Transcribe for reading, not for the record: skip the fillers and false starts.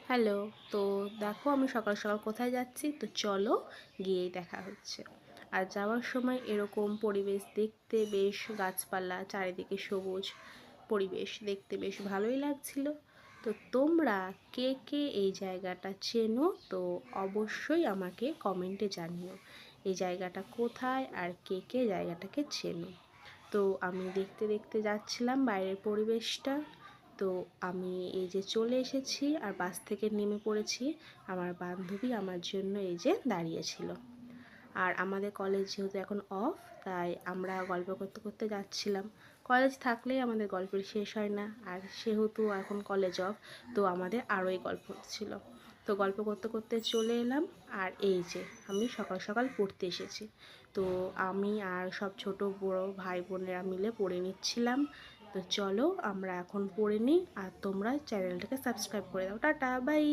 Hello. তো দেখো আমি সকাল সকাল কোথায় যাচ্ছি, তো চলো গিয়েই দেখা হচ্ছে। আর যাওয়ার সময় এরকম পরিবেশ দেখতে বেশ গাছপালা চারিদিকে সবুজ পরিবেশ দেখতে বেশ ভালোই লাগছিল। তো তোমরা কে কে এই জায়গাটা চেনো তো অবশ্যই আমাকে কমেন্টে জানিও এই জায়গাটা কোথায় আর কে কে জায়গাটাকে চেনো। তো আমি দেখতে দেখতে যাচ্ছিলাম বাইরের পরিবেশটা। তো আমি এই যে চলে এসেছি আর বাস থেকে নেমে পড়েছি। আমার বান্ধবী আমার জন্য এই যে দাঁড়িয়েছিল। আর আমাদের কলেজ যেহেতু এখন অফ, তাই আমরা গল্প করতে করতে যাচ্ছিলাম। কলেজ থাকলেই আমাদের গল্পের শেষ হয় না, আর সেহেতু এখন কলেজ অফ, তো আমাদের আরোই গল্প হচ্ছিল। তো গল্প করতে করতে চলে এলাম। আর এই যে আমি সকাল সকাল পড়তে এসেছি। তো আমি আর সব ছোট বড় ভাই বোনেরা মিলে পড়ে নিচ্ছিলাম। তো চলো আমরা এখন পড়ে নিই, আর তোমরা চ্যানেলটাকে সাবস্ক্রাইব করে দাও। Tata, by.